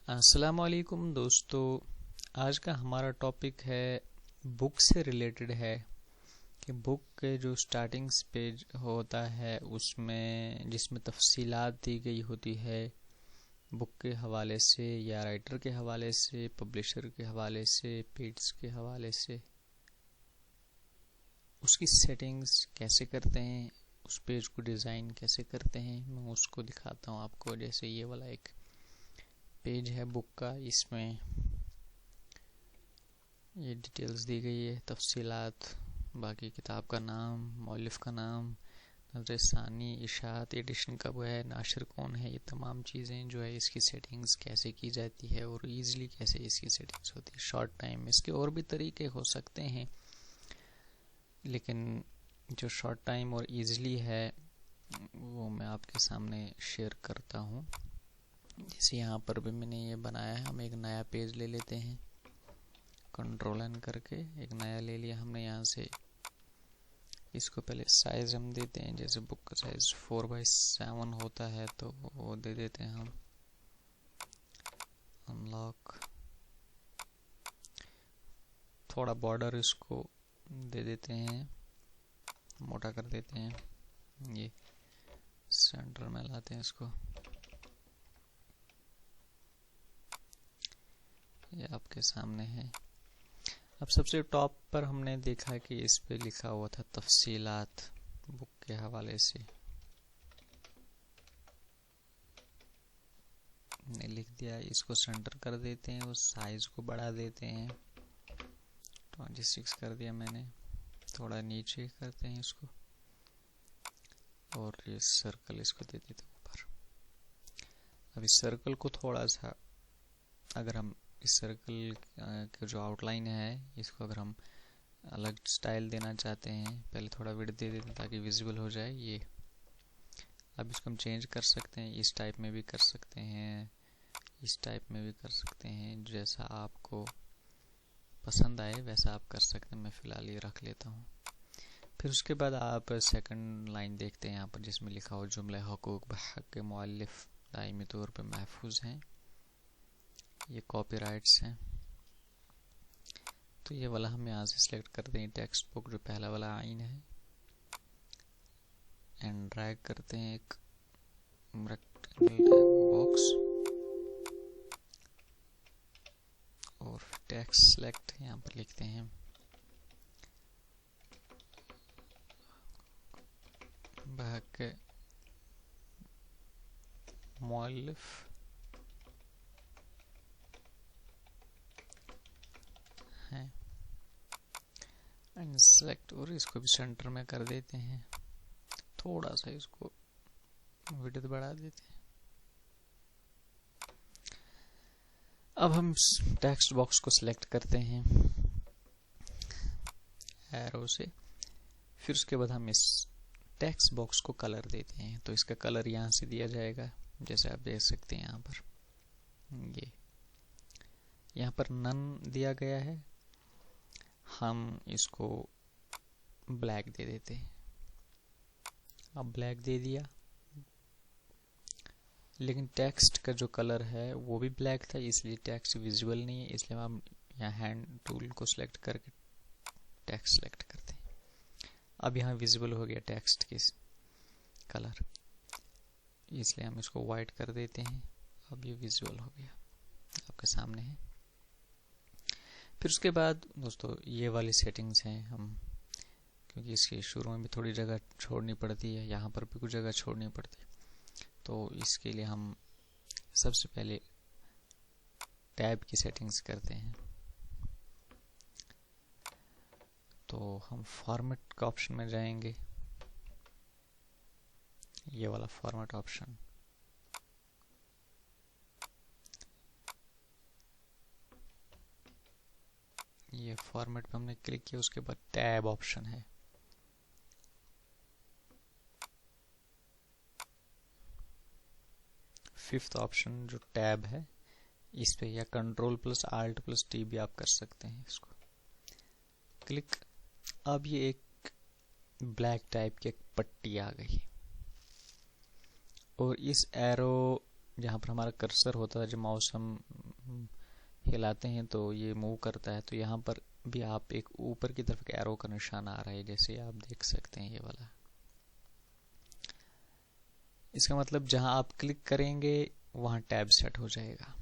अस्सलाम वालेकुम दोस्तों। आज का हमारा टॉपिक है बुक से रिलेटेड है कि बुक के जो स्टार्टिंग पेज होता है उसमें जिसमें तफसीलात दी गई होती है बुक के हवाले से या राइटर के हवाले से, पब्लिशर के हवाले से, पेज के हवाले से, उसकी सेटिंग्स कैसे करते हैं, उस पेज को डिज़ाइन कैसे करते हैं, मैं उसको दिखाता हूँ आपको। जैसे ये वाला एक पेज है बुक का, इसमें ये डिटेल्स दी गई है, तफसीलात, बाकी किताब का नाम, मौलिफ का नाम, नज़र सानी, इशात, एडिशन कब है, नाशिर कौन है, ये तमाम चीज़ें जो है इसकी सेटिंग्स कैसे की जाती है और ईज़िली कैसे इसकी सेटिंग्स होती है शॉर्ट टाइम में। इसके और भी तरीके हो सकते हैं, लेकिन जो शॉर्ट टाइम और ईज़िली है वो मैं आपके सामने शेयर करता हूँ। जैसे यहाँ पर भी मैंने ये बनाया है, हम एक नया पेज ले लेते हैं, कंट्रोल एन करके एक नया ले लिया हमने। यहाँ से इसको पहले साइज हम देते हैं, जैसे बुक का साइज 4x7 होता है तो वो दे देते हैं हम। अनलॉक, थोड़ा बॉर्डर इसको दे देते हैं, मोटा कर देते हैं, ये सेंटर में लाते हैं इसको। ये आपके सामने है। अब सबसे टॉप पर हमने देखा कि इस पे लिखा हुआ था तफसीलात बुक के हवाले से, ने लिख दिया। इसको सेंटर कर देते हैं, उस साइज को बढ़ा देते हैं, 26 कर दिया मैंने। थोड़ा नीचे करते हैं इसको और ये सर्कल इसको दे देते हैं ऊपर। अब इस सर्कल को थोड़ा सा, अगर हम इस सर्कल का जो आउटलाइन है इसको अगर हम अलग स्टाइल देना चाहते हैं, पहले थोड़ा विड्थ दे देते हैं ताकि विजिबल हो जाए ये। अब इसको हम चेंज कर सकते हैं, इस टाइप में भी कर सकते हैं, इस टाइप में भी कर सकते हैं, जैसा आपको पसंद आए वैसा आप कर सकते हैं। मैं फ़िलहाल ये रख लेता हूँ। फिर उसके बाद आप सेकंड लाइन देखते हैं यहाँ पर, जिसमें लिखा हो जुमला हुकूक बहक़ मुअल्लिफ़ दायमी तौर पर महफूज हैं, ये कॉपीराइट्स हैं। तो ये वाला हम यहाँ से सिलेक्ट करते हैं, टेक्स्ट बुक जो पहला वाला आइन है, एंड ड्रैग करते हैं एक बॉक्स और टेक्स्ट सिलेक्ट यहाँ पर लिखते हैं बहक़ मुअल्लिफ़ हैं एंड सेलेक्ट, और इसको भी सेंटर में कर देते हैं, थोड़ा सा इसको विड्थ बढ़ा देते हैं। अब हम टेक्स्ट बॉक्स को सिलेक्ट करते हैं एरो से। फिर उसके बाद हम इस टेक्स्ट बॉक्स को कलर देते हैं, तो इसका कलर यहाँ से दिया जाएगा, जैसे आप देख सकते हैं यहाँ पर ये यहाँ पर नन दिया गया है, हम इसको ब्लैक दे देते हैं। अब ब्लैक दे दिया, लेकिन टेक्स्ट का जो कलर है वो भी ब्लैक था, इसलिए टेक्स्ट विजुअल नहीं है, इसलिए हम यहाँ हैंड टूल को सिलेक्ट करके टेक्स्ट सिलेक्ट करते हैं। अब यहाँ विजिबल हो गया टेक्स्ट की कलर, इसलिए हम इसको वाइट कर देते हैं। अब ये विजुअल हो गया, आपके सामने है। फिर उसके बाद दोस्तों ये वाली सेटिंग्स हैं, हम क्योंकि इसके शुरू में भी थोड़ी जगह छोड़नी पड़ती है, यहाँ पर भी कुछ जगह छोड़नी पड़ती है, तो इसके लिए हम सबसे पहले टैब की सेटिंग्स करते हैं। तो हम फॉर्मेट का ऑप्शन में जाएंगे, ये वाला फॉर्मेट ऑप्शन, ये फॉर्मेट पे हमने क्लिक किया। उसके बाद टैब ऑप्शन है, फिफ्थ ऑप्शन जो टैब है इस पे, या control plus alt plus T भी आप कर सकते हैं, इसको क्लिक। अब ये एक ब्लैक टाइप की एक पट्टी आ गई और इस एरो जहाँ पर हमारा कर्सर होता है, जब माउस हम हिलाते हैं तो ये मूव करता है, तो यहाँ पर भी आप एक ऊपर की तरफ एक एरो का निशान आ रहा है, जैसे आप देख सकते हैं ये वाला। इसका मतलब जहाँ आप क्लिक करेंगे वहाँ टैब सेट हो जाएगा।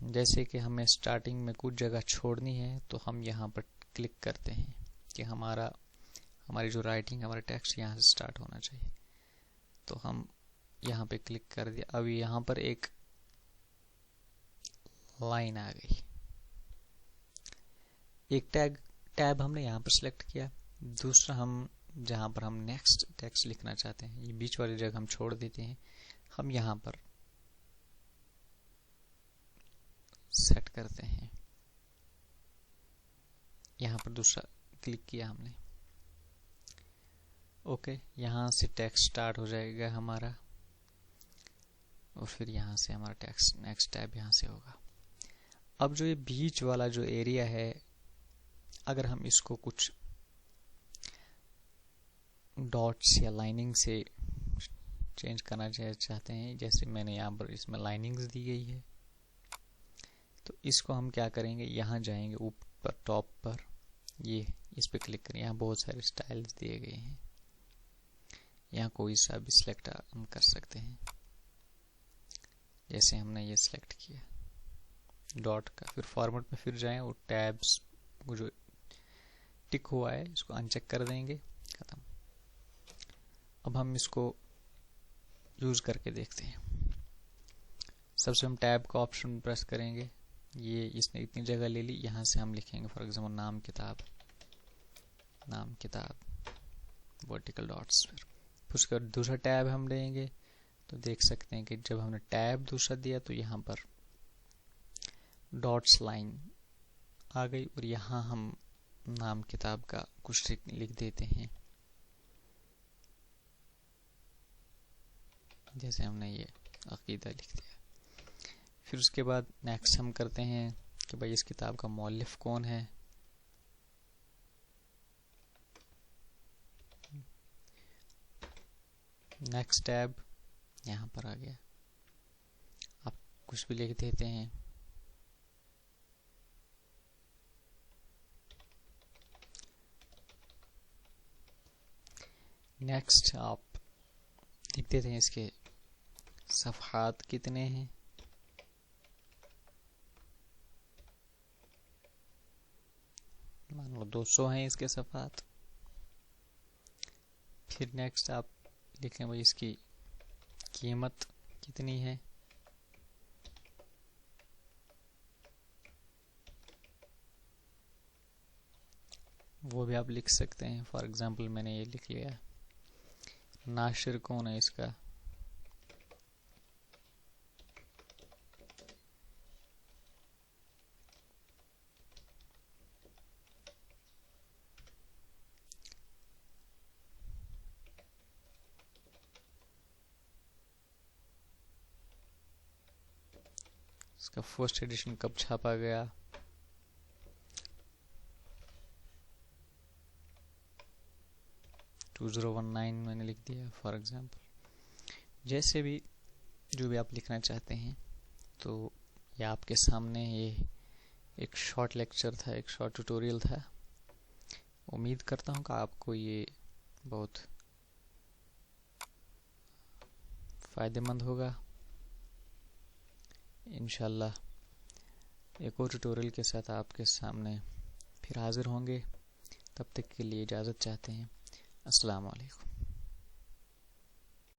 जैसे कि हमें स्टार्टिंग में कुछ जगह छोड़नी है तो हम यहाँ पर क्लिक करते हैं कि हमारी जो राइटिंग, हमारा टेक्स्ट यहाँ से स्टार्ट होना चाहिए, तो हम यहाँ पे क्लिक कर दिया। अभी यहाँ पर एक लाइन आ गई, एक टैब हमने यहाँ पर सिलेक्ट किया। दूसरा, हम जहाँ पर हम नेक्स्ट टेक्स्ट लिखना चाहते हैं, ये बीच वाली जगह हम छोड़ देते हैं, हम यहाँ पर सेट करते हैं। यहाँ पर दूसरा क्लिक किया हमने, ओके, यहाँ से टेक्स्ट स्टार्ट हो जाएगा हमारा, और फिर यहाँ से हमारा टेक्स्ट नेक्स्ट टैब यहाँ से होगा। अब जो ये बीच वाला जो एरिया है, अगर हम इसको कुछ डॉट्स या लाइनिंग से चेंज करना चाहते हैं, जैसे मैंने यहाँ पर इसमें लाइनिंग्स दी गई है, तो इसको हम क्या करेंगे, यहाँ जाएंगे ऊपर टॉप पर, ये इस पे क्लिक करें। यहाँ बहुत सारे स्टाइल्स दिए गए हैं, यहाँ कोई सा भी सिलेक्ट हम कर सकते हैं। जैसे हमने ये सिलेक्ट किया डॉट का, फिर फॉर्मेट में फिर जाएं और टैब्स वो जो टिक हुआ है इसको अनचेक कर देंगे, खत्म। अब हम इसको यूज करके देखते हैं। सबसे हम टैब का ऑप्शन प्रेस करेंगे, ये इसने इतनी जगह ले ली। यहाँ से हम लिखेंगे फॉर एग्जाम्पल नाम किताब वर्टिकल डॉट्स। फिर उसका दूसरा टैब हम देंगे, तो देख सकते हैं कि जब हमने टैब दूसरा दिया तो यहाँ पर डॉट्स लाइन आ गई, और यहाँ हम नाम किताब का कुछ लिख देते हैं, जैसे हमने ये अकीदा लिख दिया। फिर उसके बाद नेक्स्ट हम करते हैं कि भाई इस किताब का मौलिफ कौन है। नेक्स्ट टैब यहाँ पर आ गया, आप कुछ भी लिख देते हैं। नेक्स्ट आप लिख देते हैं इसके सफ़हात कितने हैं, मान लो 200 हैं इसके सफ़हात। फिर नेक्स्ट आप लिखें भाई इसकी कीमत कितनी है, वो भी आप लिख सकते हैं। फॉर एग्जांपल मैंने ये लिख लिया, नाशिर कौन है इसका, इसका फर्स्ट एडिशन कब छापा गया, टू 2019 मैंने लिख दिया फॉर एग्जांपल। जैसे भी जो भी आप लिखना चाहते हैं। तो ये आपके सामने ये एक शॉर्ट लेक्चर था, एक शॉर्ट ट्यूटोरियल था। उम्मीद करता हूँ कि आपको ये बहुत फ़ायदेमंद होगा। इंशाल्लाह एक और ट्यूटोरियल के साथ आपके सामने फिर हाजिर होंगे। तब तक के लिए इजाज़त चाहते हैं। अस्सलाम वालेकुम।